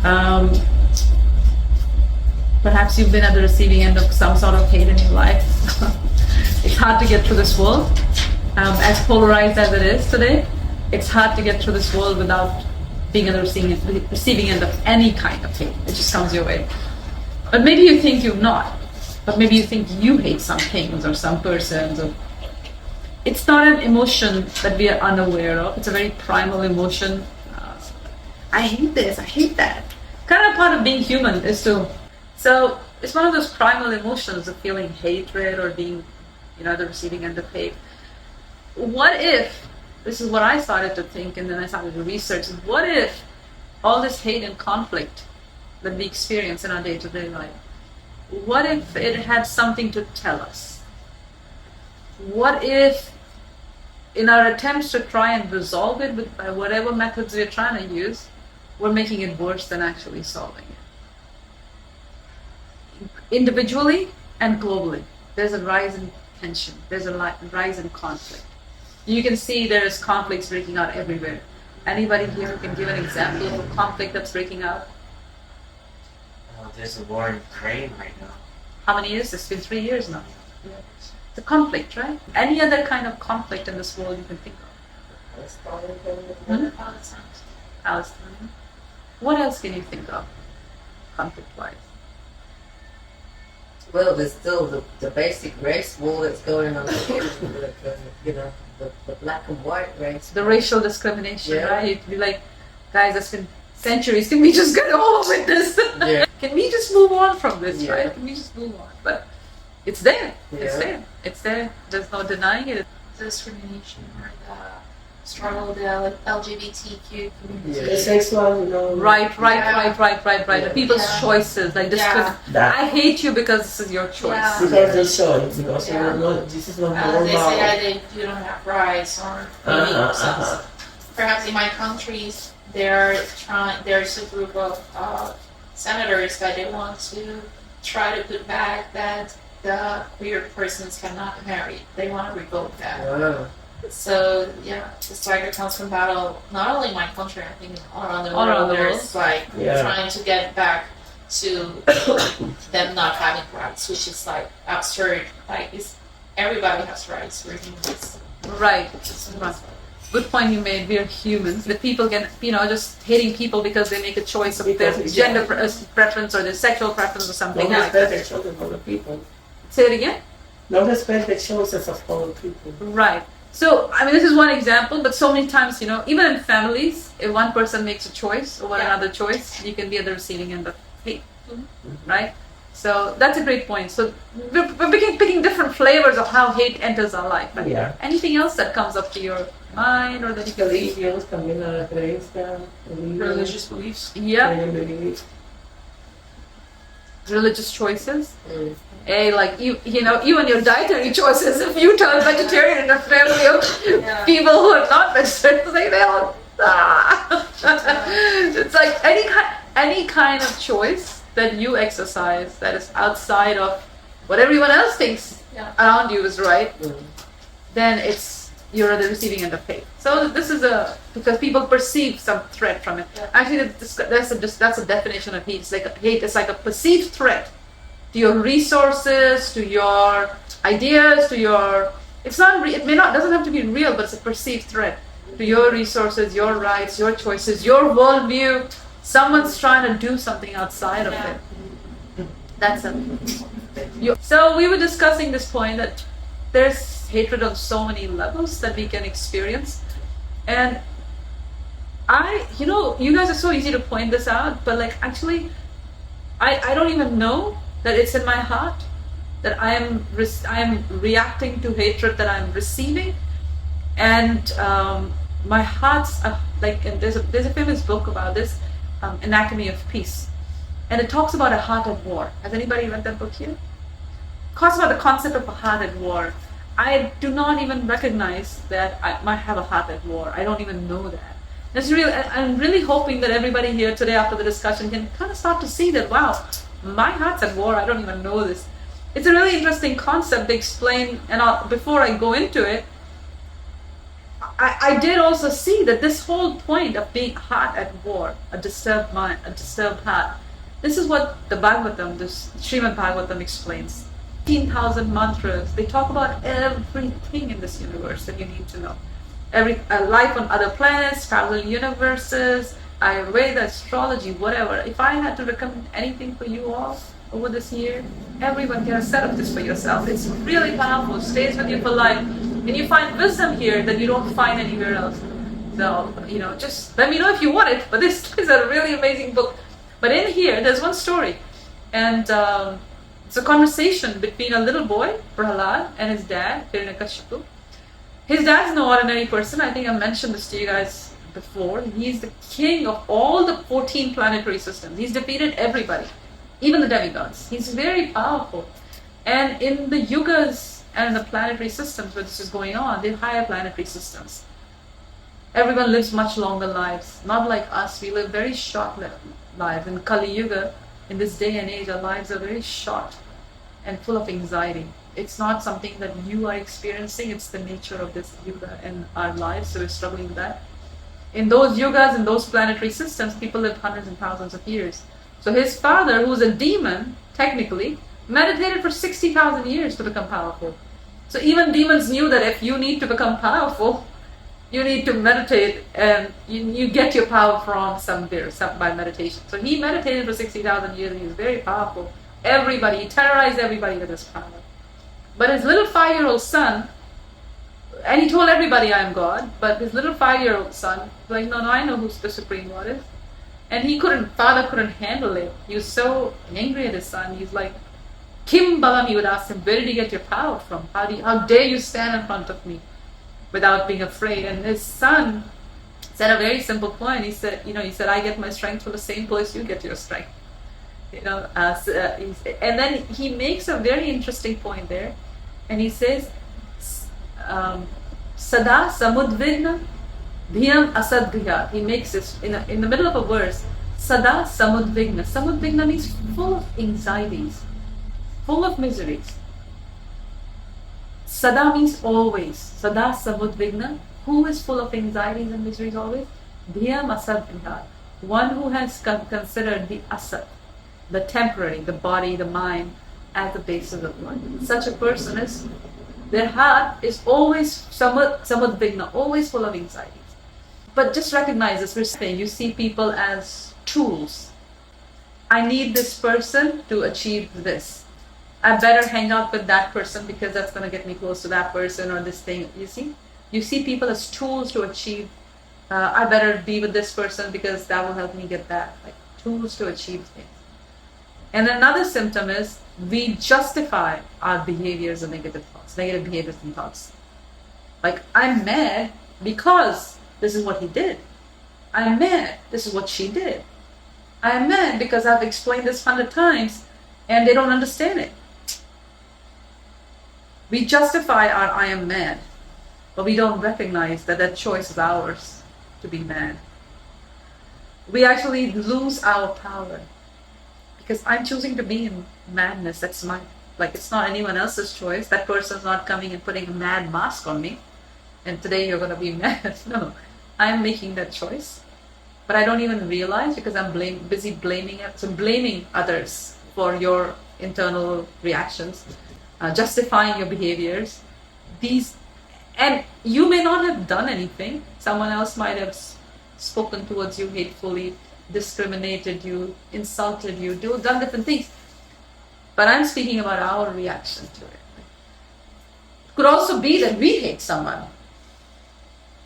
Um, Perhaps you've been at the receiving end of some sort of hate in your life. It's hard to get through this world. As polarized as it is today, it's hard to get through this world without being at the receiving end of any kind of hate. It just comes your way. But maybe you think you're not. But maybe you think you hate some things or some persons. It's not an emotion that we are unaware of. It's a very primal emotion. I hate this, I hate that. Kind of part of being human is to... So it's one of those primal emotions of feeling hatred or being, the receiving end of hate. What if, this is what I started to think and then I started to research, what if all this hate and conflict that we experience in our day-to-day life, what if it had something to tell us? What if in our attempts to try and resolve it by whatever methods we're trying to use, we're making it worse than actually solving it? Individually and globally, there's a rise in tension, there's a rise in conflict. You can see there's conflicts breaking out everywhere. Anybody here can give an example of a conflict that's breaking out? There's a war in Ukraine right now. How many years? It's been 3 years now. Yeah. It's a conflict, right? Any other kind of conflict in this world you can think of? Palestine. What else can you think of, conflict-wise? Well, there's still the basic race war that's going on, the black and white race. The racial discrimination, right? You'd be like, guys, that's been centuries. Can we just get over with this? Yeah. Can we just move on from this, right? Can we just move on? But it's there. It's there. It's there. There's no denying it. The discrimination or the struggle of the LGBTQ community. The sexual, Right. The people's choices, like I hate you because this is your choice. Yeah. Because they choice, because this is not normal. They say that you don't have rights or perhaps in my countries there's a group of senators that they want to try to put back that the queer persons cannot marry. They want to revoke that. Wow. So the struggle comes from battle not only in my country, I think all around the world. There's trying to get back to them not having rights, which is like absurd. Like everybody has rights. We're humans. Right. Good point you made. We are humans. The people can, just hating people because they make a choice of their gender preference or their sexual preference or something like that. Don't respect the choices of other people. Say it again? Don't respect the choices of other people. Right. So, this is one example, but so many times, even in families, if one person makes a choice over another choice, you can be at the receiving end of hate, right? So that's a great point. So we're picking different flavors of how hate enters our life. But anything else that comes up to your mind or that you believe? Religious beliefs. Yeah. Religious choices. Hey, like even your dietary choices. If you turn vegetarian in a family of people who are not vegetarians, it's like any kind of choice that you exercise that is outside of what everyone else thinks around you is right, then you're at the receiving end of hate. So this is because people perceive some threat from it. Actually, that's a definition of hate. It's like hate is like a perceived threat to your resources, to your ideas, to your. It's not. It doesn't have to be real, but it's a perceived threat to your resources, your rights, your choices, your worldview. Someone's trying to do something outside of it. That's it. So we were discussing this point that there's hatred on so many levels that we can experience, and you guys are so easy to point this out, but like actually, I don't even know that it's in my heart that I am reacting to hatred that I'm receiving, and my heart's and there's a famous book about this. Anatomy of Peace, and it talks about a heart at war. Has anybody read that book here? It talks about the concept of a heart at war. I do not even recognize that I might have a heart at war. I don't even know that. I'm really hoping that everybody here today after the discussion can kind of start to see that, wow, my heart's at war. I don't even know this. It's a really interesting concept to explain, and before I go into it, I did also see that this whole point of being heart at war, a disturbed mind, a disturbed heart, this is what the Bhagavatam, this Srimad Bhagavatam explains. 15,000 mantras, they talk about everything in this universe that you need to know. Every life on other planets, parallel universes, Ayurveda, astrology, whatever. If I had to recommend anything for you all over this year, everyone can set up this for yourself. It's really powerful, stays with you for life. And you find wisdom here that you don't find anywhere else. So, just let me know if you want it. But this is a really amazing book. But in here, there's one story. And it's a conversation between a little boy, Prahlad, and his dad, Hiranyakashipu. His dad's no ordinary person. I think I mentioned this to you guys before. He's the king of all the 14 planetary systems. He's defeated everybody, even the demigods. He's very powerful. And in the yugas and the planetary systems where this is going on, the higher planetary systems, everyone lives much longer lives. Not like us. We live very short lives. In Kali Yuga, in this day and age, our lives are very short and full of anxiety. It's not something that you are experiencing. It's the nature of this yuga and our lives. So we're struggling with that. In those yugas and those planetary systems, people lived hundreds and thousands of years. So his father, who was a demon, technically, meditated for 60,000 years to become powerful. So even demons knew that if you need to become powerful, you need to meditate, and you get your power from somewhere, by meditation. So he meditated for 60,000 years, and he was very powerful. He terrorized everybody with his power. But his little 5-year-old son, and he told everybody, I am God, but his little 5-year-old son was like, no, I know who the Supreme Lord is. And father couldn't handle it. He was so angry at his son. He's like, Kim Balam, he would ask him, where did you get your power from? How dare you stand in front of me without being afraid? And his son said a very simple point. He said, I get my strength from the same place you get your strength. And then he makes a very interesting point there. And he says, Sada samudvigna dhyam asadghyat. He makes this in the middle of a verse. Sada samudvigna. Samudvigna means full of anxieties, full of miseries. Sada means always. Sada samudvigna. Who is full of anxieties and miseries always? Dhyam asadghyat. One who has considered the asad, the temporary, the body, the mind, as the basis of life. Such a person is, their heart is always samudvigna, always full of anxieties. But just recognize this, we're saying, you see people as tools. I need this person to achieve this. I better hang out with that person because that's going to get me close to that person or this thing. You see people as tools to achieve. I better be with this person because that will help me get that. Like tools to achieve things. And another symptom is we justify our behaviors and negative behaviors and thoughts. Like, I'm mad because this is what he did. I'm mad, this is what she did. I'm mad because I've explained this 100 times and they don't understand it. We justify our I am mad, but we don't recognize that choice is ours to be mad. We actually lose our power. Because I'm choosing to be in madness. That's it's not anyone else's choice. That person's not coming and putting a mad mask on me. And today you're going to be mad. No, I'm making that choice. But I don't even realize because I'm busy blaming others for your internal reactions, justifying your behaviors. And you may not have done anything. Someone else might have spoken towards you hatefully, discriminated you, insulted you, done different things. But I'm speaking about our reaction to it. It could also be that we hate someone.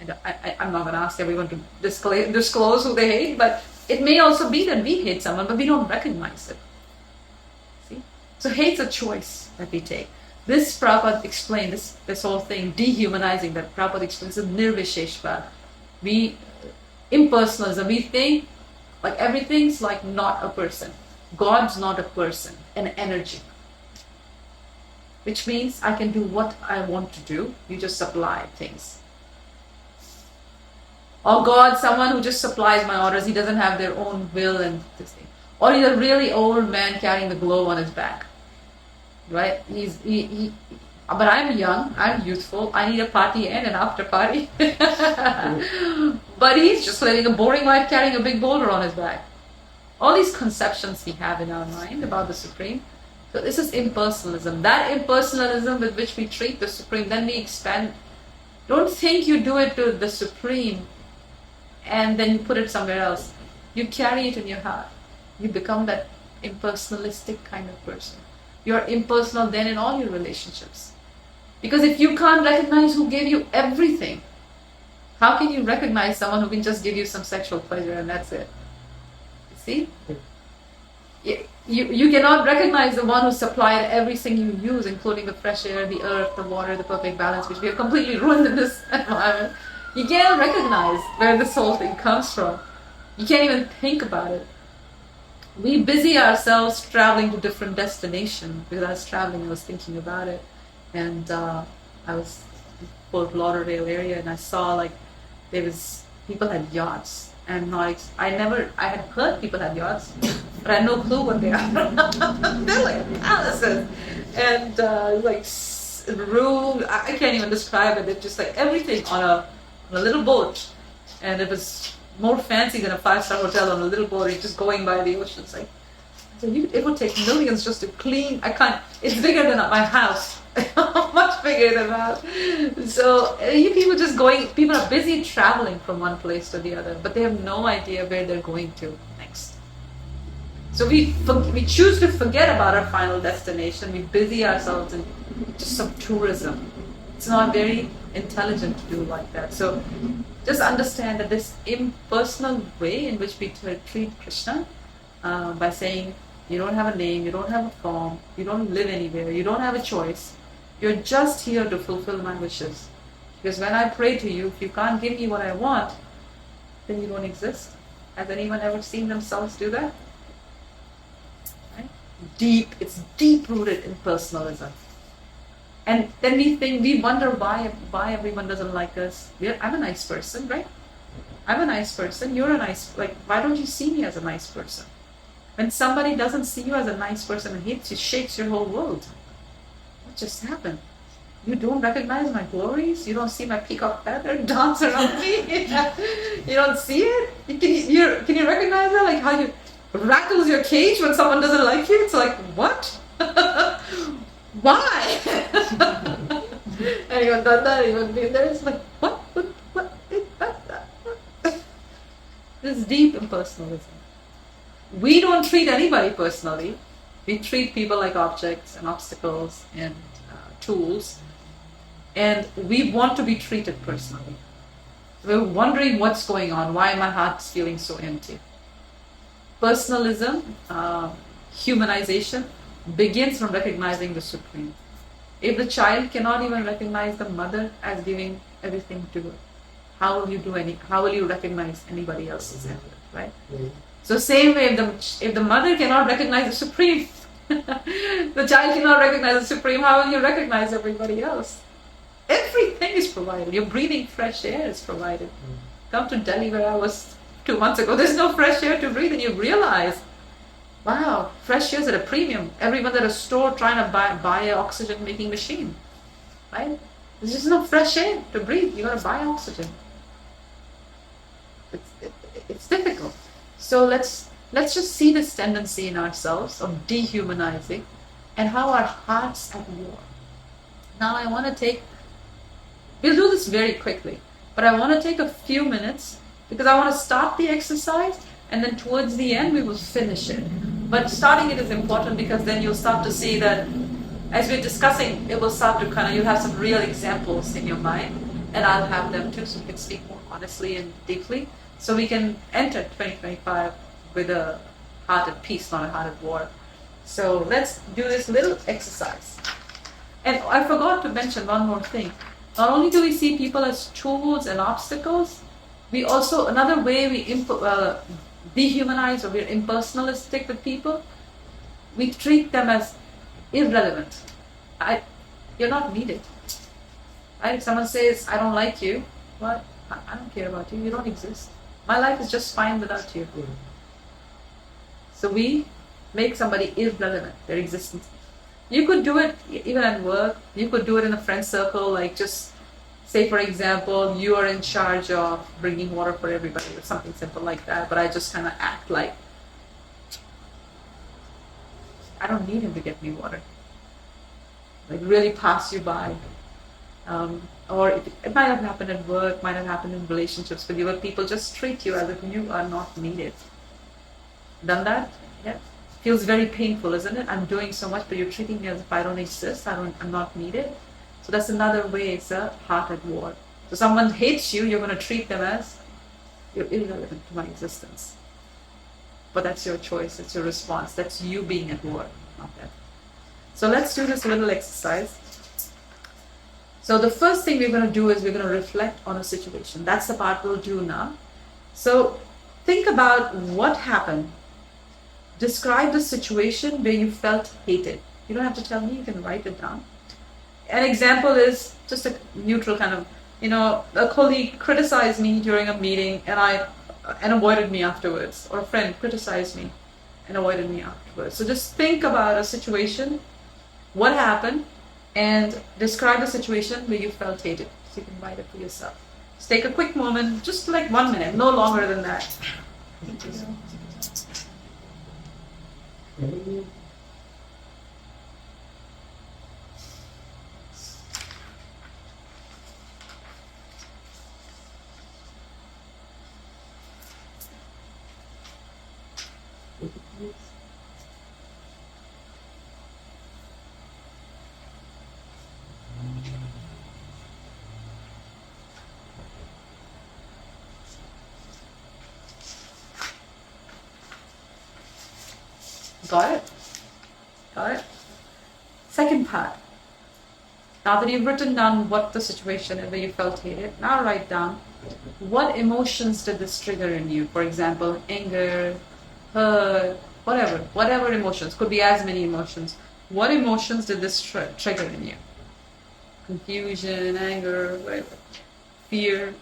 And I'm not going to ask everyone to disclose who they hate, but it may also be that we hate someone, but we don't recognize it. See? So hate's a choice that we take. This Prabhupada explained, this whole thing, dehumanizing, that Prabhupada explains, is nirvisheshvad. Impersonalism, we think like everything's like not a person. God's not a person, an energy. Which means I can do what I want to do. You just supply things. Or God, someone who just supplies my orders. He doesn't have their own will and this thing. Or he's a really old man carrying the globe on his back. Right? But I'm young, I'm youthful, I need a party and an after party. But he's just living a boring life carrying a big boulder on his back. All these conceptions we have in our mind about the Supreme. So this is impersonalism. That impersonalism with which we treat the Supreme, then we expand. Don't think you do it to the Supreme and then you put it somewhere else. You carry it in your heart. You become that impersonalistic kind of person. You're impersonal then in all your relationships. Because if you can't recognize who gave you everything, how can you recognize someone who can just give you some sexual pleasure and that's it? See? You cannot recognize the one who supplied everything you use, including the fresh air, the earth, the water, the perfect balance, which we have completely ruined in this environment. You can't recognize where this whole thing comes from. You can't even think about it. We busy ourselves traveling to different destinations. Because I was traveling, I was thinking about it. And I was in Fort Lauderdale area and I saw like people had yachts. And I had heard people had yachts, but I had no clue what they are. They're like palaces. And like room, I can't even describe it. It's just like everything on a little boat. And it was more fancy than a 5-star hotel on a little boat. You're just going by the ocean. It's like, it would take millions just to clean. It's bigger than my house. Much bigger than that. So you people are busy traveling from one place to the other, but they have no idea where they're going to next. So we choose to forget about our final destination. We busy ourselves in just some tourism. It's not very intelligent to do like that. So just understand that this impersonal way in which we treat Krishna, by saying you don't have a name, you don't have a form, you don't live anywhere, you don't have a choice. You're just here to fulfill my wishes. Because when I pray to you, if you can't give me what I want, then you don't exist. Has anyone ever seen themselves do that? Right? It's deep-rooted in personalism. And then we wonder why everyone doesn't like us. I'm a nice person, right? I'm a nice person, you're a nice, why don't you see me as a nice person? When somebody doesn't see you as a nice person and hates you, shakes your whole world. What just happened? You don't recognize my glories? You don't see my peacock feather dance around me? You don't see it? Can you recognize that? Like how you rattles your cage when someone doesn't like you? It's like, what? Why? Anyone done that? Anyone been there? It's like, what? This is deep impersonalism. We don't treat anybody personally. We treat people like objects and obstacles and tools. And we want to be treated personally. We're wondering what's going on. Why my heart's feeling so empty? Personalism, humanization, begins from recognizing the Supreme. If the child cannot even recognize the mother as giving everything to her, how will you recognize anybody else's effort, right? Mm-hmm. So same way, if the mother cannot recognize the Supreme, the child cannot recognize the Supreme, how will you recognize everybody else? Everything is provided. Your breathing fresh air is provided. Come to Delhi where I was 2 months ago, there's no fresh air to breathe and you realize, wow, fresh air is at a premium. Everyone's at a store trying to buy an oxygen making machine, right? There's just no fresh air to breathe. You gotta buy oxygen. It's difficult. So let's just see this tendency in ourselves of dehumanizing and how our hearts at war. Now I want to we'll do this very quickly, but I want to take a few minutes because I want to start the exercise and then towards the end we will finish it. But starting it is important because then you'll start to see that as we're discussing, it will start to you'll have some real examples in your mind and I'll have them too so we can speak more honestly and deeply. So we can enter 2025 with a heart at peace, not a heart at war. So let's do this little exercise. And I forgot to mention one more thing. Not only do we see people as tools and obstacles, we also, another way we dehumanize or we're impersonalistic with people, we treat them as irrelevant. You're not needed. If someone says, I don't like you, well, I don't care about you, you don't exist. My life is just fine without you. So we make somebody irrelevant, their existence You could do it even at work. You could do it in a friend circle, like just say, for example, you are in charge of bringing water for everybody or something simple like that, but I just kind of act like I don't need him to get me water. Like really pass you by. Or it might have happened at work, might have happened in relationships with you, where people just treat you as if you are not needed. Done that? Yeah. Feels very painful, isn't it? I'm doing so much, but you're treating me as if I don't exist, I'm not needed. So that's another way it's a heart at war. So someone hates you, you're going to treat them as you're irrelevant to my existence. But that's your choice, it's your response. That's you being at war, not them. So let's do this little exercise. So the first thing we're going to do is we're going to reflect on a situation. That's the part we'll do now. So think about what happened. Describe the situation where you felt hated. You don't have to tell me, you can write it down. An example is just a neutral kind of, a colleague criticized me during a meeting and avoided me afterwards, or a friend criticized me and avoided me afterwards. So just think about a situation, what happened, and describe the situation where you felt hated. So you can write it for yourself. Just take a quick moment, just like 1 minute, no longer than that. Got it? Got it? Second part. Now that you've written down what the situation is where you felt hated, now write down what emotions did this trigger in you. For example, anger, hurt, whatever emotions. Could be as many emotions. What emotions did this trigger in you? Confusion, anger, whatever. Fear.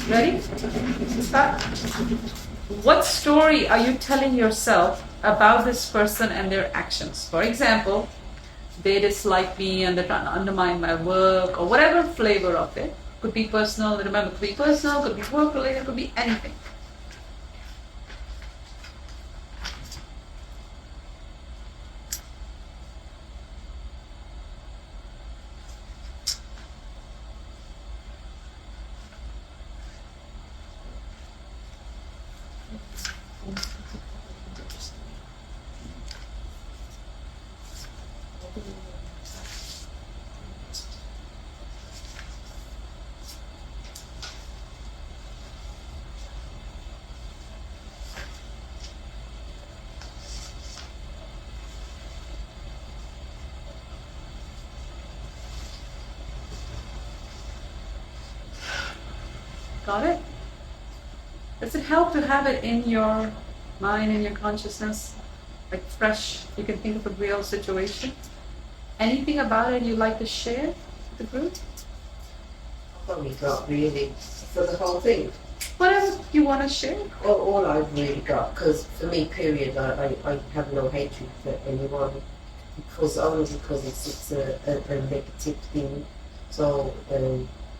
Ready? Start. What story are you telling yourself about this person and their actions? For example, they dislike me and they're trying to undermine my work, or whatever flavor of it. Could be personal, remember, could be personal, could be work related, could be anything. Got it? Does it help to have it in your mind, in your consciousness, like fresh? You can think of a real situation. Anything about it you'd like to share with the group? I've only got really for the whole thing. Whatever you want to share. All I've really got, because for me, period, I have no hatred for anyone, only because it's a negative thing. So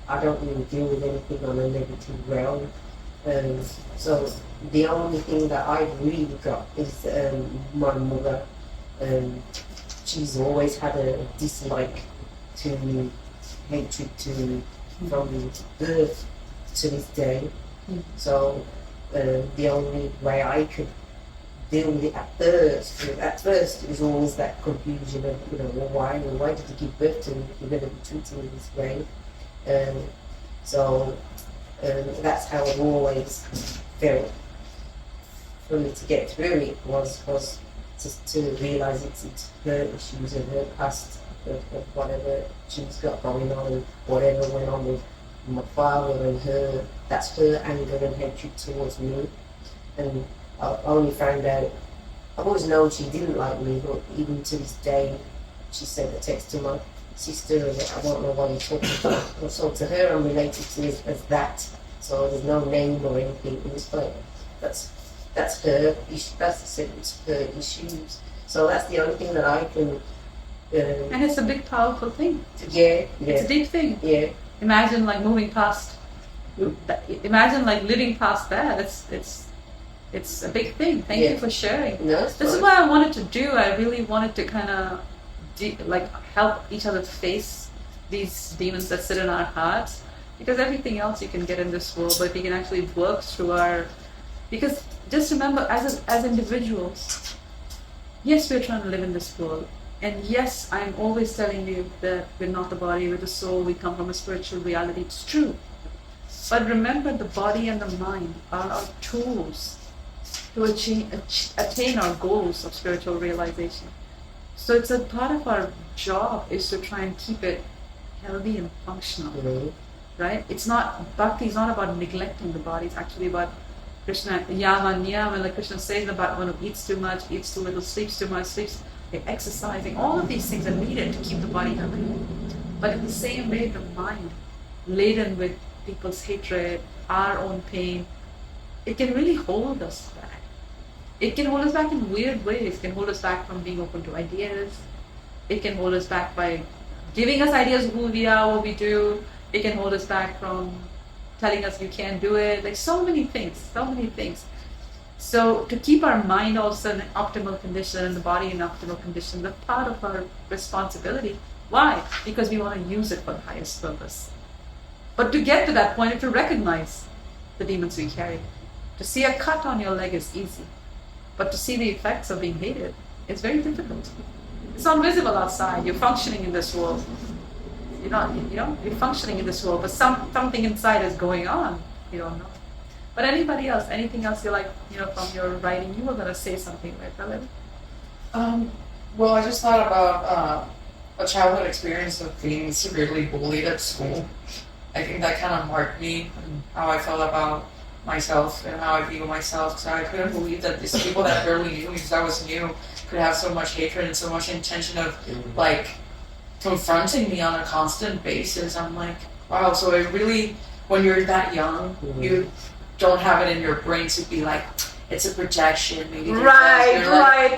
I don't really deal with anything on a negative realm. So the only thing that I've really got is my mother. She's always had a dislike to me, hatred to me from birth to this day. So the only way I could deal with it at first it was always that confusion of, well, why did you give birth to me if you're going to be treating me this way? So that's how I've always felt. for me to get through it was to realise it's her issues and her past of whatever she's got going on and whatever went on with my father and her. That's her anger and hatred towards me. And I only found out, I've always known she didn't like me, but even to this day, she sent a text to my sister and I don't know what you're talking about. So to her, I'm related to as that. So there's no name or anything in this place. That's her issue. It's her issues. So that's the only thing that I can. And it's a big, powerful thing. Yeah. It's a deep thing. Yeah. Imagine like moving past. Imagine like living past that. It's a big thing. Thank you for sharing. No, this is what I wanted to do. I really wanted to kind of like help each other face these demons that sit in our hearts, because everything else you can get in this world, but we can actually work through our. Because just remember, as individuals, yes, we're trying to live in this world, and yes, I'm always telling you that we're not the body, we're the soul. We come from a spiritual reality. It's true, but remember, the body and the mind are our tools to attain our goals of spiritual realization. So it's a part of our job is to try and keep it healthy and functional, right? It's not, bhakti is not about neglecting the body, it's actually about Krishna, yama, niyama, like Krishna says about one who eats too much, eats too little, sleeps too much, sleeps, exercising, all of these things are needed to keep the body healthy. But in the same way, the mind, laden with people's hatred, our own pain, it can really hold us back. It can hold us back in weird ways. It can hold us back from being open to ideas. It can hold us back by giving us ideas of who we are, what we do. It can hold us back from telling us you can't do it. Like so many things. So to keep our mind also in an optimal condition and the body in optimal condition, that's part of our responsibility. Why? Because we want to use it for the highest purpose. But to get to that point, you have to recognize the demons we carry. To see a cut on your leg is easy. But to see the effects of being hated, it's very difficult. It's not visible outside. You're functioning in this world. You're functioning in this world, but something inside is going on. You don't know. But anybody else, anything else you like, from your writing, you were going to say something, right, Valerie? Well, I just thought about a childhood experience of being severely bullied at school. I think that kind of marked me and how I felt about myself and how I view myself. So I couldn't believe that these people that barely knew me because I was new could have so much hatred and so much intention of like confronting me on a constant basis. I'm like, wow. So it really, when you're that young, you don't have it in your brain to be like, it's a projection. Maybe right.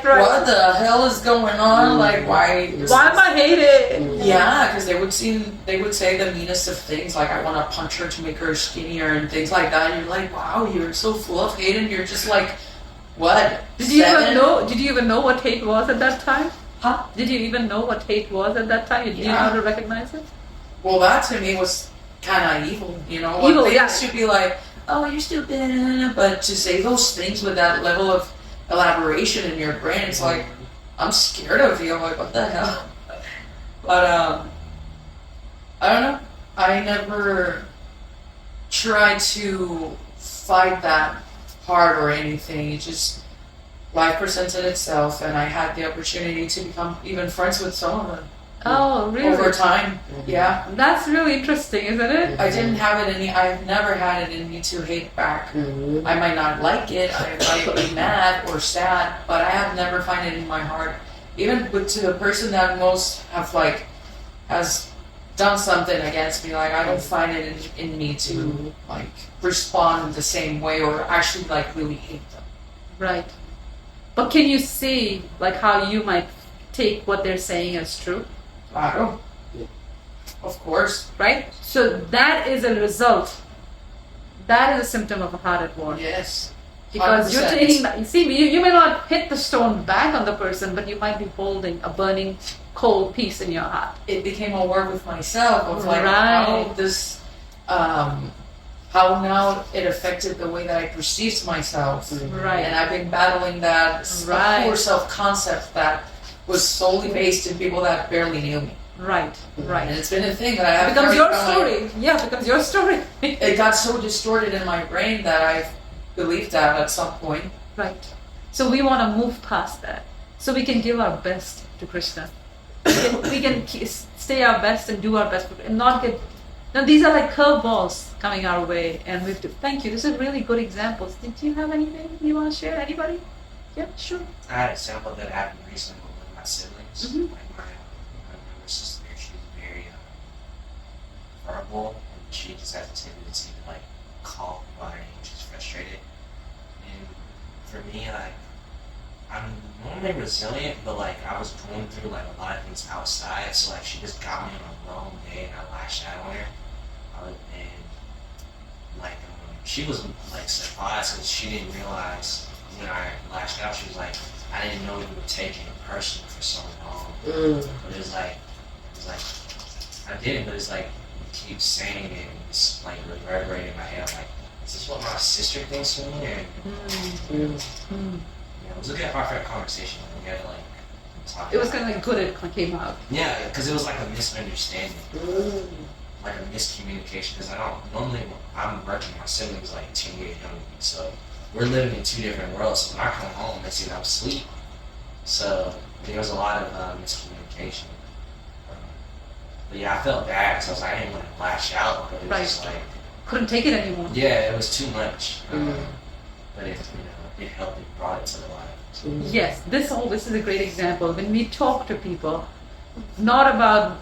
What the hell is going on? Like, why am I hated? Yeah, because they would say the meanest of things, like I want to punch her to make her skinnier and things like that. And you're like, wow, you're so full of hate, and you're just like, what? Did you even know what hate was at that time? Huh? Did you even know what hate was at that time? Did you know how to recognize it? Well, that to me was kind of evil. Evil, yeah. Things should be like, oh, you're stupid, but to say those things with that level of elaboration in your brain, it's like, I'm scared of you. I'm like, what the hell? But I don't know. I never tried to fight that hard or anything. It just, life presented itself, and I had the opportunity to become even friends with some of them. Oh, really? Over time, yeah. That's really interesting, isn't it? I didn't have it I've never had it in me to hate back. I might not like it, I might be mad or sad, but I have never found it in my heart. Even to the person that most has done something against me, like I don't find it in me to like respond the same way or actually like really hate them. Right. But can you see like how you might take what they're saying as true? I don't. Of course. Right? So that is a result. That is a symptom of a heart at war. Yes. Because 100%. you're taking, you see, you may not hit the stone back on the person, but you might be holding a burning, cold piece in your heart. It became a war with myself of like Right. how this, how now it affected the way that I perceived myself. Right. And I've been battling that Right. poor self-concept that was solely based in people that barely knew me. Right. And it's been a thing that I have. It becomes your story. Yeah, it becomes your story. It got so distorted in my brain that I've believed that at some point. Right. So we want to move past that. So we can give our best to Krishna. We can stay our best and do our best and not get. Now these are like curveballs coming our way, and we have to. Thank you. This is really good examples. Did you have anything you want to share? Anybody? Yeah, sure. I had an example that happened recently with one of my siblings. Mhm. Like my younger sister, she's very verbal, and she just has a tendency to like call people her name. She's frustrated, and for me, like I'm normally resilient, but like I was going through like a lot of things outside, so like she just got me on a wrong day, and I lashed out on her, and like she was like surprised because she didn't realize when I lashed out. She was like, I didn't know you were taking it personal for so long. But it's like I didn't, but it's like you keep saying it, and it's like reverberating in my head. I'm like, is this what my sister thinks of me? And it was a good heartfelt conversation. We had to like talk. It was about kind of good. It came out. Yeah, because it was like a misunderstanding, like a miscommunication. Because I don't normally I'm working. My siblings like 10 years younger than me, so we're living in two different worlds. So when I come home, they see that I'm asleep. So there was a lot of miscommunication. But yeah, I felt bad because I didn't want to lash out, but it was just like Couldn't take it anymore. yeah, it was too much. But it helped. It brought it to the light. Yes, this is a great example. When we talk to people, not about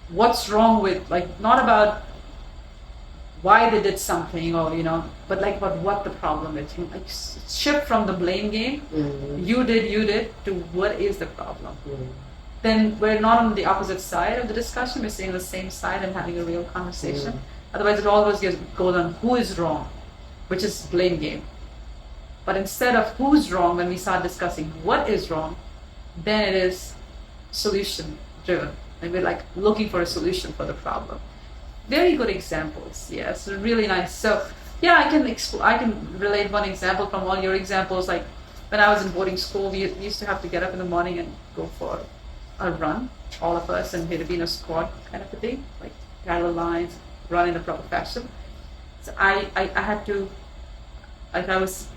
what's wrong with not about why they did something or but like about what the problem is. Like shift from the blame game, you did to what is the problem. Then we're not on the opposite side of the discussion. We're sitting on the same side and having a real conversation. Otherwise, it always goes on who is wrong, which is blame game. But instead of who's wrong, when we start discussing what is wrong, then it is solution driven. And we're like looking for a solution for the problem. Very good examples. Yes, really nice. So yeah, I can relate one example from all your examples. Like when I was in boarding school, we used to have to get up in the morning and go for a run, all of us, and we had to be in a squad kind of a thing, like parallel lines, run in a proper fashion. So I had to, like I was,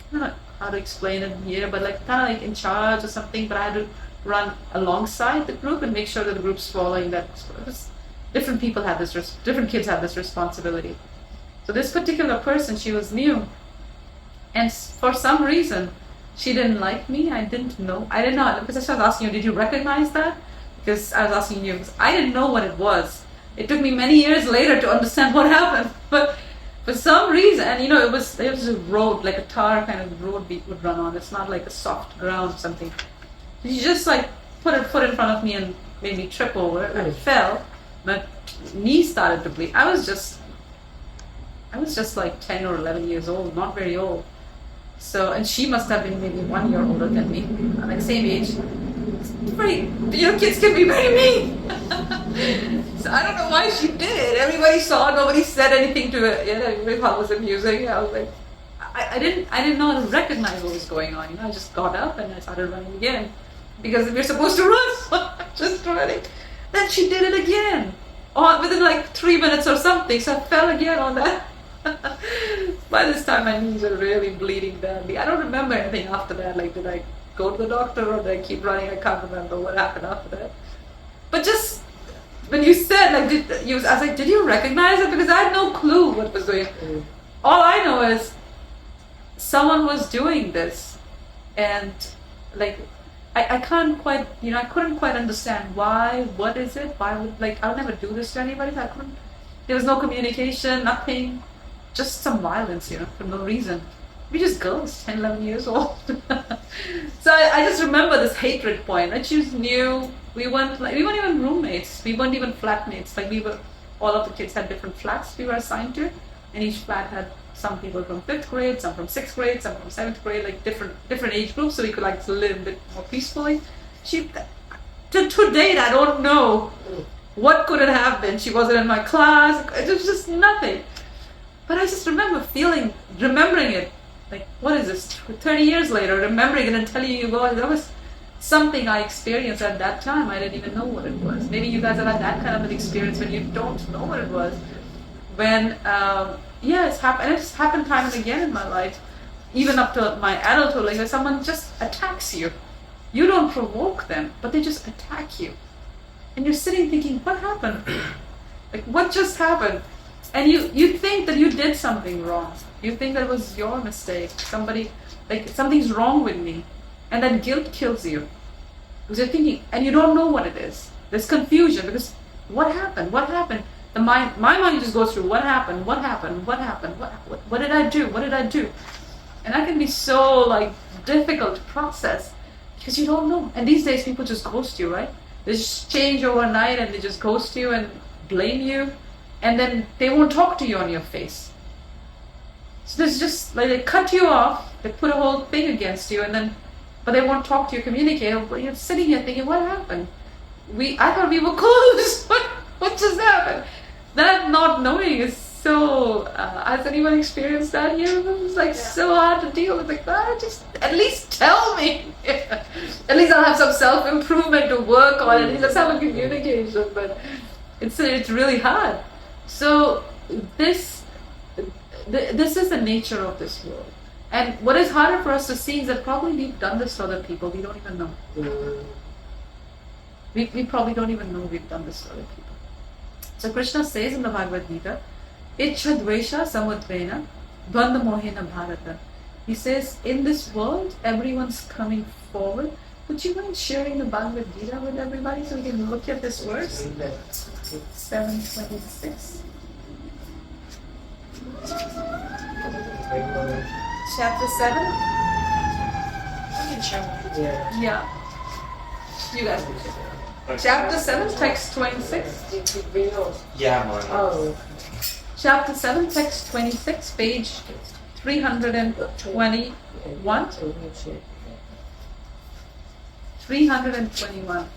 I don't know how to explain it here, but like kind of like in charge or something, but I had to run alongside the group and make sure that the group's following that. Different people have different kids have this responsibility. So this particular person, she was new, and for some reason, she didn't like me. I didn't know, because I was asking you, did you recognize that? Because I was asking you, because I didn't know what it was. It took me many years later to understand what happened, but for some reason, and it was a road, like a tar kind of road we would run on. It's not like a soft ground or something. She just like put her foot in front of me and made me trip over. I fell. My knee started to bleed. I was just like 10 or 11 years old, not very old. So, and she must have been maybe 1 year older than me, like same age. Kids can be very mean. So I don't know why she did it. Everybody saw, nobody said anything to it. Yeah, everybody thought it was amusing. I was like, I didn't know how to recognize what was going on. I just got up and I started running again because we're supposed to run. So I'm just running. Then she did it again, within like 3 minutes or something. So I fell again on that. By this time, my knees are really bleeding badly. I don't remember anything after that. Like, did I go to the doctor or did I keep running? I can't remember what happened after that. But just when you said, like, I was like, did you recognize it? Because I had no clue what was going on. All I know is someone was doing this, and like. I can't quite, I couldn't quite understand why, what is it, why would, I'll never do this to anybody. There was no communication, nothing, just some violence, for no reason. We just girls, 10, 11 years old. So I just remember this hatred point, and she was new. We weren't even roommates, we weren't even flatmates. All of the kids had different flats we were assigned to, and each flat had some people from 5th grade, some from 6th grade, some from 7th grade, like different age groups, so we could live a bit more peacefully. To date, I don't know what could it have been. She wasn't in my class. It was just nothing. But I just remembering it. Like, what is this? 30 years later, remembering it and telling you guys that was something I experienced at that time. I didn't even know what it was. Maybe you guys have had that kind of an experience when you don't know what it was. when it's happened, and it's happened time and again in my life, even up to my adulthood, like when someone just attacks you. You don't provoke them, but they just attack you. And you're sitting thinking, what happened? Like, what just happened? And you think that you did something wrong. You think that it was your mistake. Something's wrong with me. And then guilt kills you. Because you're thinking, and you don't know what it is. There's confusion because what happened? What happened? My mind just goes through what happened? What happened? What happened? What did I do? What did I do? And that can be so difficult to process because you don't know. And these days people just ghost you, right? They just change overnight and they just ghost you and blame you, and then they won't talk to you on your face. So there's just they cut you off, they put a whole thing against you, but they won't talk to you, communicate. But you're sitting here thinking, what happened? I thought we were close. What just happened? That not knowing is so. Has anyone experienced that here? It's so hard to deal with. Just at least tell me. At least I'll have some self-improvement to work on. At least let's have a communication. But it's really hard. So this is the nature of this world. And what is harder for us to see is that probably we've done this to other people. We don't even know. We probably don't even know we've done this to other people. So Krishna says in the Bhagavad Gita, Ichha dvesha samudvena dvanda mohena bharata. He says, in this world, everyone's coming forward. Would you mind sharing the Bhagavad Gita with everybody so we can look at this verse? 7:26. Chapter 7? I can show. Yeah. You guys can share. Chapter 7, text 26. Yeah, man. Oh, Chapter 7, text 26, page 321. 321.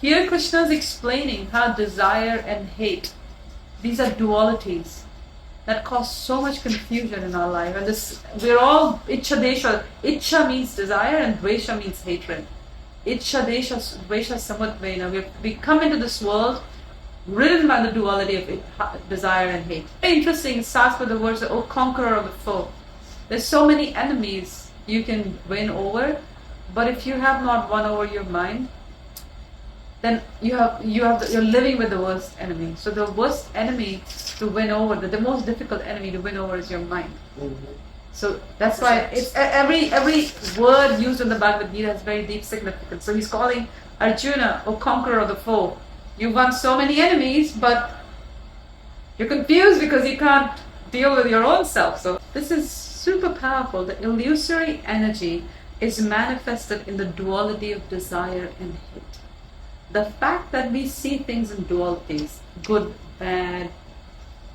Here Krishna is explaining how desire and hate, these are dualities that cause so much confusion in our life. And we're all Ichha Desha. Ichha means desire and Dvesha means hatred. Ichha Desha Dvesha Samudvena. We come into this world ridden by the duality of desire and hate. Very interesting, it starts with the words, O conqueror of the foe. There's so many enemies you can win over, but if you have not won over your mind, then you're living with the worst enemy. So the worst enemy to win over, the most difficult enemy to win over is your mind. So that's why it's every word used in the Bhagavad Gita has very deep significance. So he's calling Arjuna, O conqueror of the foe. You've won so many enemies, but you're confused because you can't deal with your own self. So this is super powerful. The illusory energy is manifested in the duality of desire and hate. The fact that we see things in dualities, good, bad,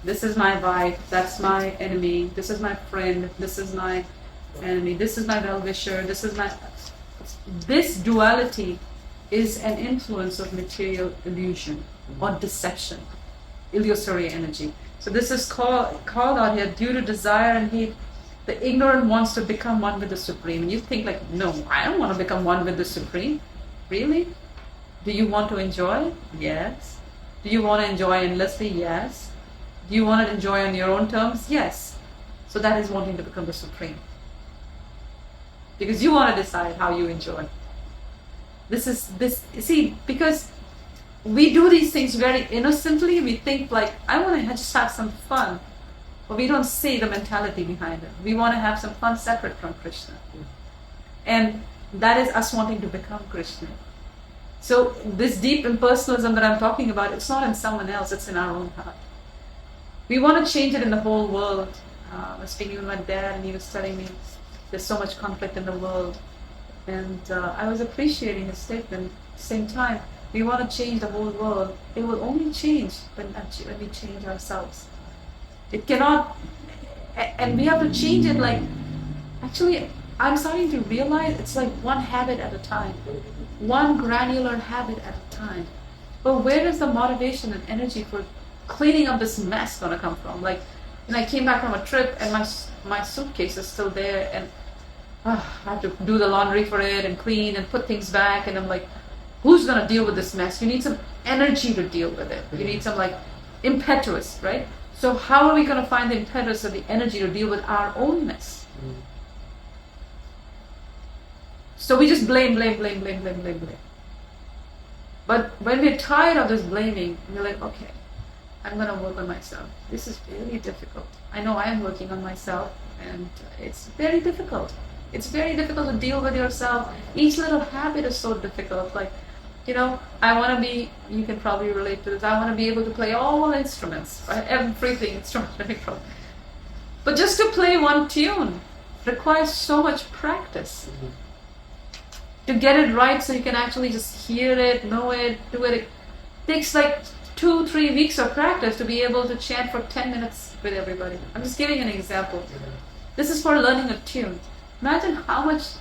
this is my wife, that's my enemy, this is my friend, this is my enemy, this is my well-wisher, this duality is an influence of material illusion or deception, illusory energy. So this is called out here, due to desire and hate, the ignorant wants to become one with the Supreme. And you think no, I don't want to become one with the Supreme. Really? Do you want to enjoy? Yes. Do you want to enjoy endlessly? Yes. Do you want to enjoy on your own terms? Yes. So that is wanting to become the Supreme. Because you want to decide how you enjoy. Because we do these things very innocently, we think I want to just have some fun. But we don't see the mentality behind it. We want to have some fun separate from Krishna. And that is us wanting to become Krishna. So this deep impersonalism that I'm talking about, it's not in someone else, it's in our own heart. We want to change it in the whole world. I was speaking with my dad and he was telling me there's so much conflict in the world. And I was appreciating his statement. At the same time, we want to change the whole world. It will only change when we change ourselves. It cannot, and we have to change it actually, I'm starting to realize it's one habit at a time. One granular habit at a time. But where is the motivation and energy for cleaning up this mess going to come from? I came back from a trip and my suitcase is still there and I have to do the laundry for it and clean and put things back, and I'm who's going to deal with this mess? You need some energy to deal with it. You need some impetuous, right? So how are we going to find the impetus or the energy to deal with our own mess? So we just blame. But when we're tired of this blaming, we're like, okay, I'm going to work on myself. This is really difficult. I know I am working on myself, and it's very difficult. It's very difficult to deal with yourself. Each little habit is so difficult. Like, I want to be, you can probably relate to this, I want to be able to play all instruments, right? Everything instrument, right? But just to play one tune requires so much practice. To get it right so you can actually just hear it, know it, do it. It takes like 2-3 weeks of practice to be able to chant for 10 minutes with everybody. I'm just giving an example. This is for learning a tune. Imagine how much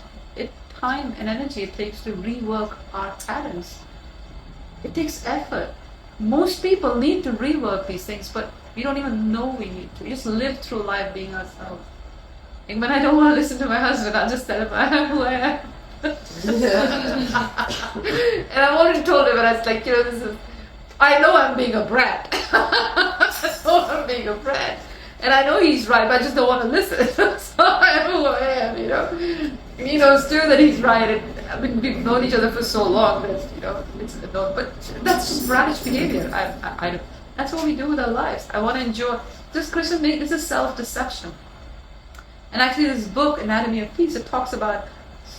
time and energy it takes to rework our patterns. It takes effort. Most people need to rework these things, but we don't even know we need to. We just live through life being ourselves. And when I don't want to listen to my husband, I'll just tell him I am who I am. And I've already told him, and I was like, I know I'm being a brat. I know I'm being a brat. And I know he's right, but I just don't want to listen. So I am who I am, He knows too that he's right. And we've known each other for so long that, it's known. But that's just bratish behavior. I that's what we do with our lives. I want to enjoy. This is self-deception. And actually this book, Anatomy of Peace, it talks about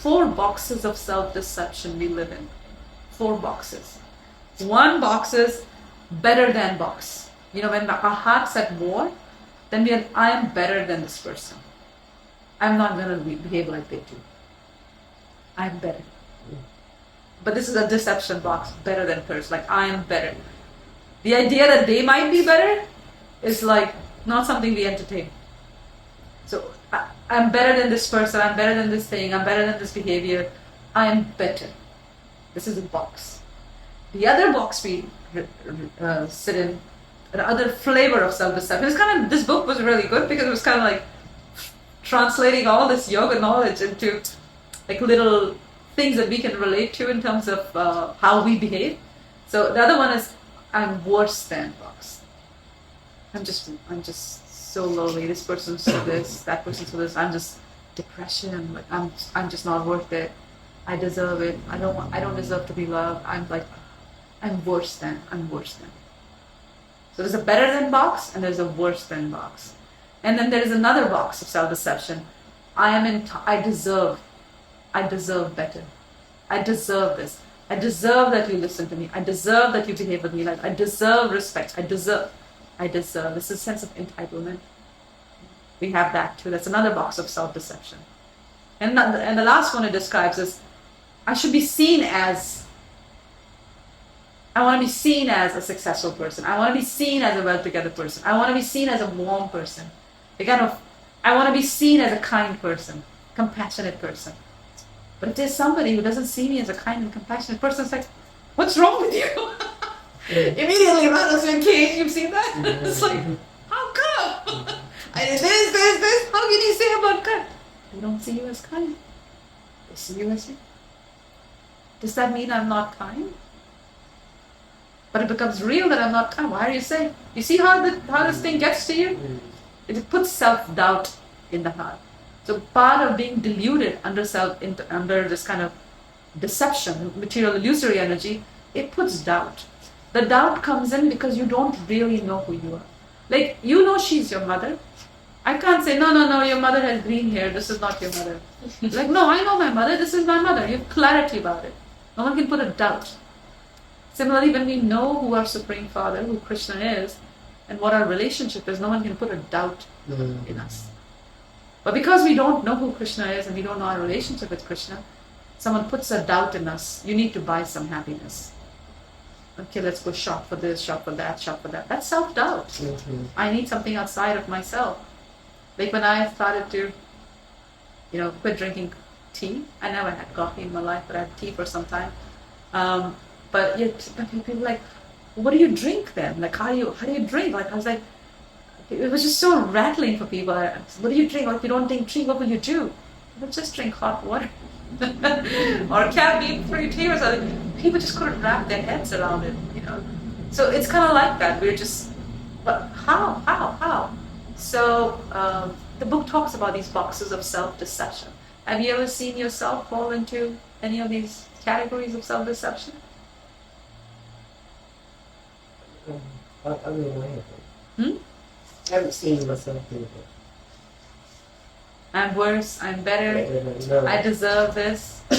4 boxes of self-deception we live in. 4 boxes. One box is better than box. When our heart's at war, then I am better than this person. I'm not going to behave like they do. I'm better. But this is a deception box, better than person. Like, I am better. The idea that they might be better is like not something we entertain. So I'm better than this person, I'm better than this thing, I'm better than this behavior. I am better. This is a box. The other box we sit in, another flavor of self-deception. This book was really good because it was kind of like translating all this yoga knowledge into like little things that we can relate to in terms of how we behave. So the other one is I'm worse than box. I'm just so lowly. This person's so this, that person's so this. I'm just depression. Like I'm just not worth it. I deserve it. I don't deserve to be loved. I'm worse than. So there's a better than box and there's a worse than box. And then there is another box of self-deception. I deserve better. I deserve this. I deserve that you listen to me. I deserve that you behave with me like I deserve respect. I deserve. This is a sense of entitlement. We have that too. That's another box of self-deception. And the last one it describes is I want to be seen as a successful person. I want to be seen as a well-together person. I want to be seen as a warm person. I want to be seen as a kind person, compassionate person. But if there's somebody who doesn't see me as a kind and compassionate person, it's like, what's wrong with you? Immediately runs in cage. You've seen that? It's like, how come? I did this. How can you say about kind? They don't see you as kind. They see you as you. Does that mean I'm not kind? But it becomes real that I'm not kind. Why are you saying? You see how this thing gets to you? It puts self-doubt in the heart. So part of being deluded under this kind of deception, material illusory energy, it puts doubt. The doubt comes in because you don't really know who you are. Like, she's your mother. I can't say, no, your mother has green hair, this is not your mother. Like, no, I know my mother, this is my mother. You have clarity about it. No one can put a doubt. Similarly, when we know who our Supreme Father, who Krishna is, and what our relationship is, no one can put a doubt in us. But because we don't know who Krishna is and we don't know our relationship with Krishna, someone puts a doubt in us. You need to buy some happiness. Okay, let's go shop for this, shop for that, shop for that. That's self-doubt. Mm-hmm. I need something outside of myself. Like when I started to, quit drinking tea. I never had coffee in my life, but I had tea for some time. But yet people were like, what do you drink then? Like, how do you drink? Like, I was like, it was just so rattling for people. What do you drink? Like, if you don't drink tea, what will you do? Well, just drink hot water. Or caffeine-free tea or something. People just couldn't wrap their heads around it, So it's kind of like that. We're just But how? So the book talks about these boxes of self-deception. Have you ever seen yourself fall into any of these categories of self-deception? I mean, I haven't. Hmm? I haven't seen myself do it. I'm worse. I'm better. No. I deserve this. I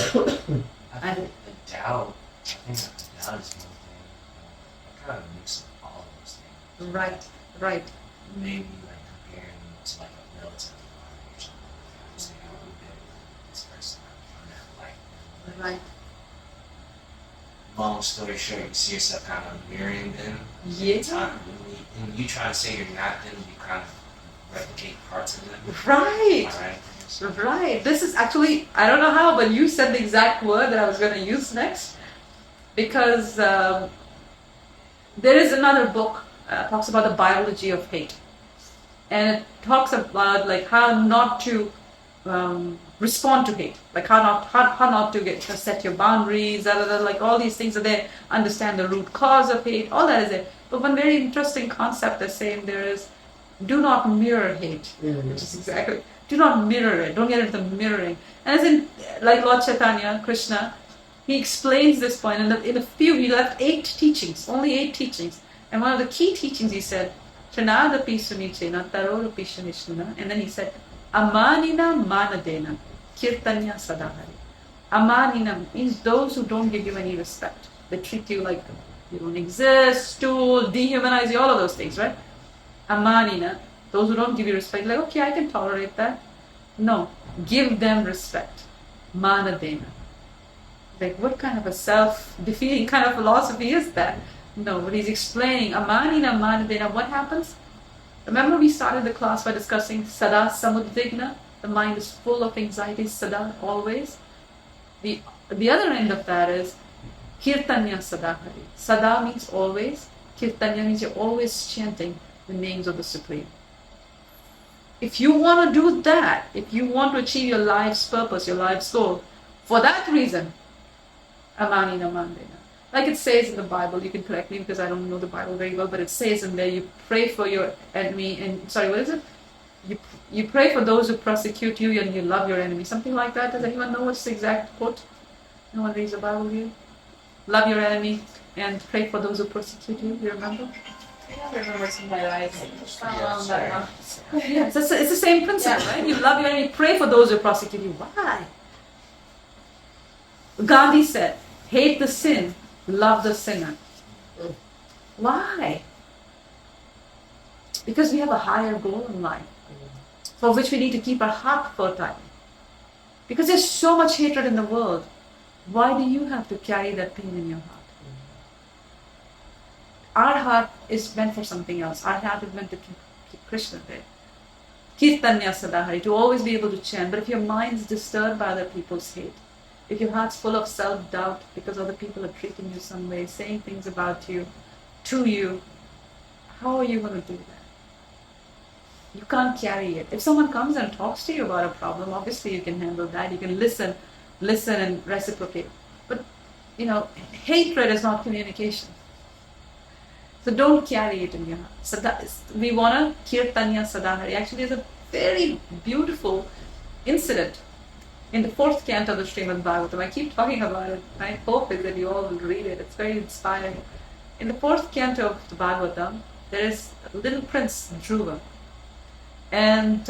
think the doubt. I think that the doubt is one thing. I kind of mix of all of those things. Right. Maybe like comparing to like a relative of mine or something like that. I'm saying, oh, I'm better than this person. I'm not like them. Right. Long story short, you see yourself kind of mirroring them. Yeah. When you try to say you're not them, you kind of replicate parts of them. Right. Alright? So, Right. This is actually, I don't know how, but you said the exact word that I was going to use next. Because there is another book talks about the biology of hate. And it talks about like how not to respond to hate. Like how not to set your boundaries, like all these things are there. Understand the root cause of hate, all that is there. But one very interesting concept they're saying there is, do not mirror hate, which is exactly, do not mirror it. Don't get into mirroring. And as in, like Lord Chaitanya, Krishna, he explains this point. In a few, he left 8 teachings, only 8 teachings. And one of the key teachings he said, Chanadapi sunichena, tarorapi shunishnuna. And then he said, Amanina manadena, kirtanya sadahari. Amanina means those who don't give you any respect. They treat you like you don't exist, stool, dehumanize you, all of those things, right? Amanina, those who don't give you respect, like, okay, I can tolerate that. No, give them respect. Manadena. Like, what kind of a self-defeating kind of philosophy is that? No, but he's explaining, Amanina manadena, what happens? Remember we started the class by discussing Sada Samudvigna, the mind is full of anxiety, Sada, always. The other end of that is Kirtanya Sadahari. Sada means always, Kirtanya means you're always chanting the names of the Supreme. If you want to do that, if you want to achieve your life's purpose, your life's goal, for that reason, Amanina Mandena. Like it says in the Bible, you can correct me because I don't know the Bible very well, but it says in there, you pray for your enemy, and sorry, what is it? You pray for those who persecute you and you love your enemy. Something like that. Does anyone know what's the exact quote? No one reads the Bible here? Love your enemy and pray for those who persecute you. You remember? I don't remember somebody like Yeah, it's the same principle, right? You love your enemy, pray for those who persecute you. Why? Gandhi said, hate the sin, love the sinner. Why? Because we have a higher goal in life, for which we need to keep our heart fertile. Because there's so much hatred in the world. Why do you have to carry that pain in your heart? Our heart is meant for something else. Our heart is meant to keep Krishna there. Kirtanya Sadahari, to always be able to chant. But if your mind is disturbed by other people's hate, if your heart's full of self-doubt because other people are treating you some way, saying things about you, to you, how are you going to do that? You can't carry it. If someone comes and talks to you about a problem, obviously you can handle that. You can listen and reciprocate. But, hatred is not communication. So don't carry it in your heart. So we want to Kirtanya Sadahari. Actually, there's a very beautiful incident in the 4th canto of the Srimad Bhagavatam. I keep talking about it. My hope is that you all will read it. It's very inspiring. In the 4th canto of the Bhagavatam, there is a little prince, Dhruva. And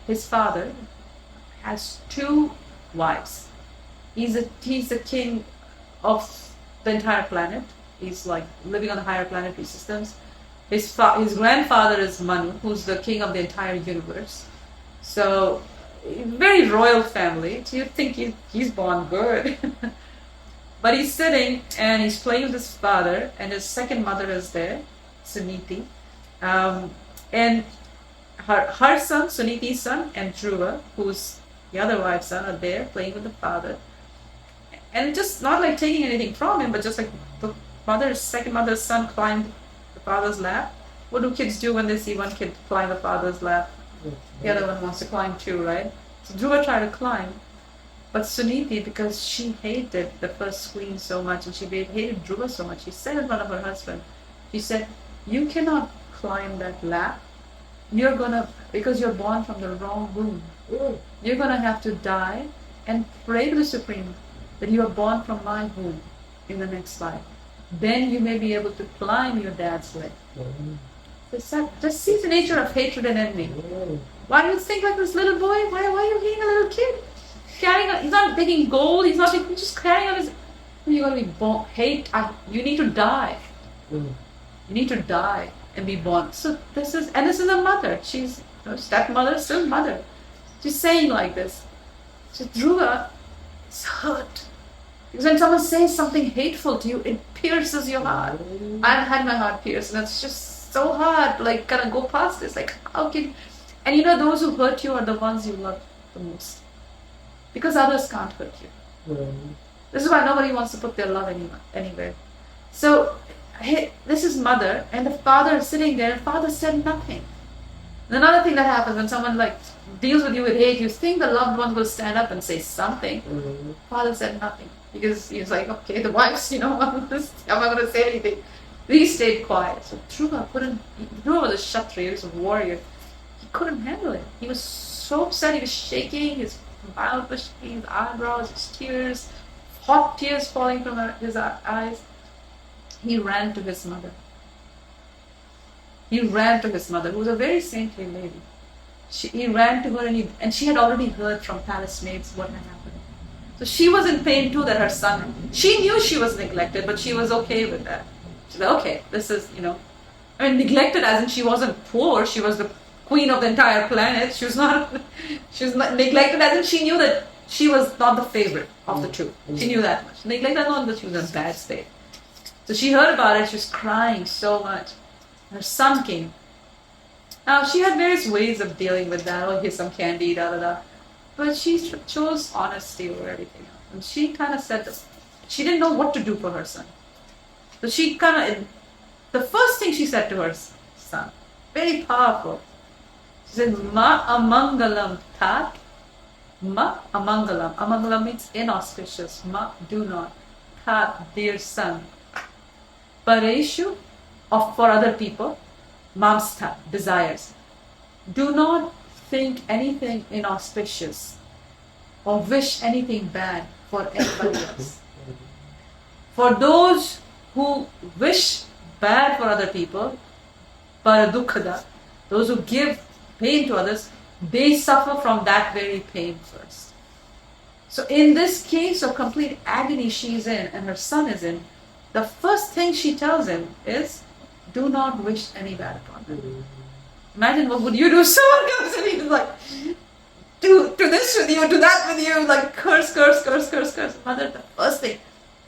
his father has 2 wives. He's the king of the entire planet. He's like living on the higher planetary systems. His grandfather is Manu, who's the king of the entire universe. So, very royal family. So you'd think he's born good. But he's sitting and he's playing with his father, and his second mother is there, Suniti. And her son, Suniti's son, and Dhruva, who's the other wife's son, are there playing with the father. And just not like taking anything from him, but just like the second mother's son climbed the father's lap. What do kids do when they see one kid climb the father's lap? The other one wants to climb too, right? So Dhruva tried to climb. But Suniti, because she hated the first queen so much, and she hated Dhruva so much, she said in front of her husband, she said, you cannot climb that ladder, you're gonna, because you're born from the wrong womb, you're gonna have to die and pray to the Supreme that you are born from my womb in the next life. Then you may be able to climb your dad's leg. Just see the nature of hatred and envy. Why do you think like this little boy? Why are you being a little kid? He's not taking gold, he's just carrying on his. You're gonna be born. You need to die. You need to die and be born. So this is a mother. She's stepmother, still mother. She's saying like this. So Dhruva is hurt. Because when someone says something hateful to you, it pierces your heart. I've had my heart pierced, and it's just so hard, like, kind of go past this. Like, how can. And those who hurt you are the ones you love the most. Because others can't hurt you. This is why nobody wants to put their love anywhere. So, this is mother, and the father is sitting there, and father said nothing. And another thing that happens when someone deals with you with hate, you think the loved one will stand up and say something. Father said nothing. Because he was like, okay, the wife's, I'm not going to say anything. He stayed quiet. So Dhruva was a Kshatriya, he was a warrior. He couldn't handle it. He was so upset, he was shaking, his mouth was shaking, his eyebrows, his tears, hot tears falling from his eyes. He ran to his mother. He ran to his mother, who was a very saintly lady. He ran to her, and she had already heard from palace maids what had happened. So she was in pain too that her son. She knew she was neglected, but she was okay with that. She said, okay, this is, neglected as in she wasn't poor. She was the queen of the entire planet. She was not neglected as in she knew that she was not the favorite of the two. She knew that much. Neglected as not that she was in a bad state. So she heard about it. She was crying so much. Her son came. Now she had various ways of dealing with that. Oh, here's some candy, da da da. But she chose honesty over everything else. And she kind of said that she didn't know what to do for her son. So she the first thing she said to her son, very powerful, she said, Ma amangalam tat, ma amangalam. Amangalam means inauspicious. Ma, do not. Tat, dear son. Pareshu, for other people. Mamstha, desires. Do not think anything inauspicious or wish anything bad for anybody else. For those who wish bad for other people, paradukhada, those who give pain to others, they suffer from that very pain first. So in this case of complete agony she's in and her son is in, the first thing she tells him is, do not wish any bad upon them. Imagine what would you do? Someone comes and he's like, do this with you, do that with you, like curse. Mother, the first thing.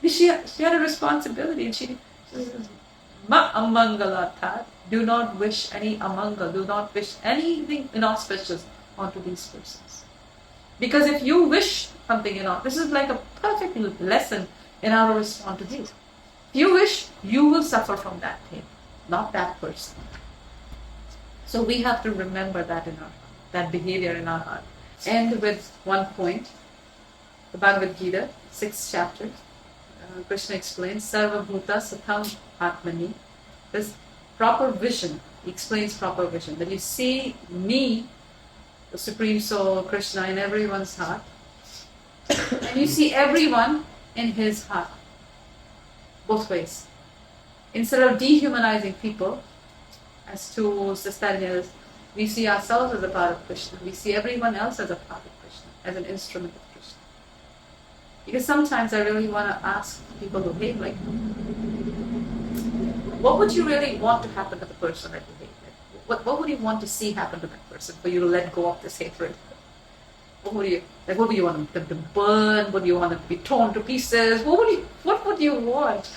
She had a responsibility, and she says, Ma amangala, do not wish any amanga, do not wish anything inauspicious onto these persons. Because if you wish something this is like a perfect lesson in how to respond to these. If you wish, you will suffer from that pain, not that person. So we have to remember that in our heart, that behavior in our heart. End with one point. The Bhagavad Gita, 6th chapter. Krishna explains, Sarva Bhuta Satham Atmani. This proper vision. He explains proper vision. That you see me, the Supreme Soul, Krishna, in everyone's heart. And you see everyone in his heart. Both ways. Instead of dehumanizing people as tools, this, that, and the others, we see ourselves as a part of Krishna. We see everyone else as a part of Krishna, as an instrument of Krishna. Because sometimes I really want to ask people who hate, like, what would you really want to happen to the person that you hate? What would you want to see happen to that person for you to let go of this hatred? What would you want them to burn? Would you want them to be torn to pieces? What would you want?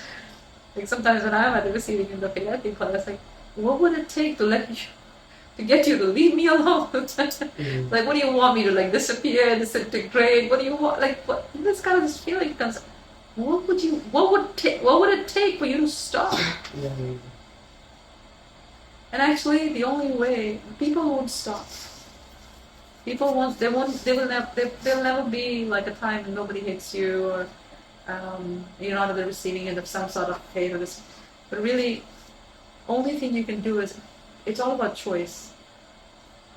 Like sometimes when I'm at the receiving end of it, class, like, what would it take to get you to leave me alone? Like, what do you want me to disappear, disintegrate? What do you want? Like, what? This kind of this feeling comes. What would it take for you to stop? And actually, the only way people won't stop. People won't. There'll never be like a time when nobody hates you or you're not at the receiving end of some sort of hate or this. But really, only thing you can do is it's all about choice.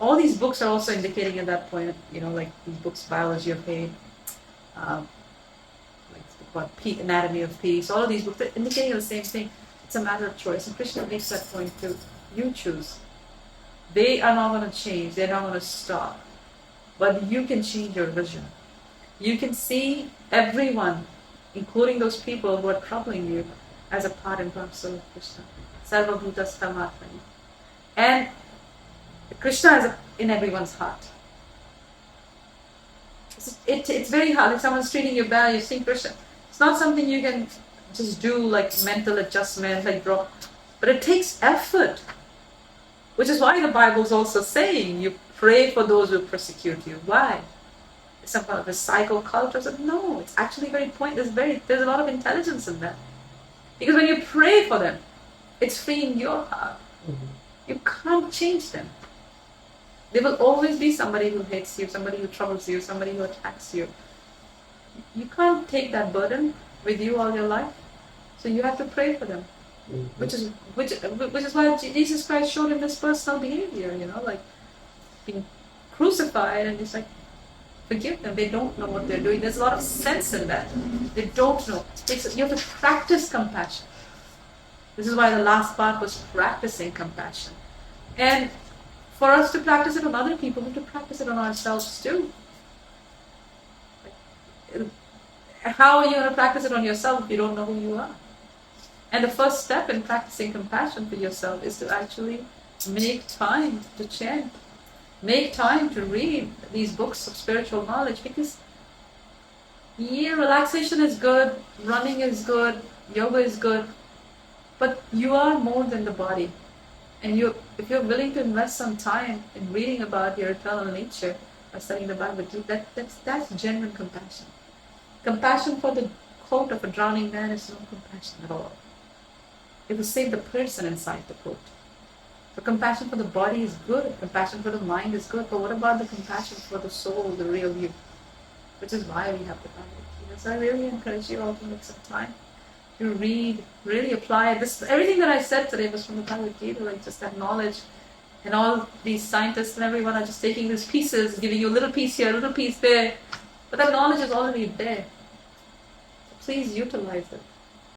All these books are also indicating at that point, like these books, Biology of Hate, like about Anatomy of Peace, all of these books are indicating the same thing. It's a matter of choice. And Krishna makes that point too. You choose. They are not going to change. They're not going to stop. But you can change your vision. You can see everyone, including those people who are troubling you, as a part and parcel of Krishna. Sarva Bhutas Tamatmani. And Krishna is in everyone's heart. It's very hard. If someone's treating you bad, you see Krishna. It's not something you can just do like mental adjustment, like drop. But it takes effort. Which is why the Bible's also saying you pray for those who persecute you. Why? It's some kind of a psycho culture. So no, it's actually very pointless. There's a lot of intelligence in that. Because when you pray for them, it's freeing your heart. Mm-hmm. You can't change them. There will always be somebody who hates you, somebody who troubles you, somebody who attacks you. You can't take that burden with you all your life. So you have to pray for them. Mm-hmm. Which is why Jesus Christ showed him this personal behavior, like being crucified and just like forgive them. They don't know what they're doing. There's a lot of sense in that. They don't know. You have to practice compassion. This is why the last part was practicing compassion. And for us to practice it on other people, we have to practice it on ourselves too. How are you going to practice it on yourself if you don't know who you are? And the first step in practicing compassion for yourself is to actually make time to chant. Make time to read these books of spiritual knowledge, because relaxation is good, running is good, yoga is good, but you are more than the body. And if you're willing to invest some time in reading about your eternal nature by studying the Bible, that's genuine compassion. Compassion for the quote of a drowning man is no compassion at all. It will save the person inside the quote. So compassion for the body is good, compassion for the mind is good, but what about the compassion for the soul, the real you? Which is why we have the Bible. So I really encourage you all to make some time to read, really apply this. Everything that I said today was from the Bhagavad Gita, like just that knowledge. And all these scientists and everyone are just taking these pieces, giving you a little piece here, a little piece there. But that knowledge is already there. So please utilize it.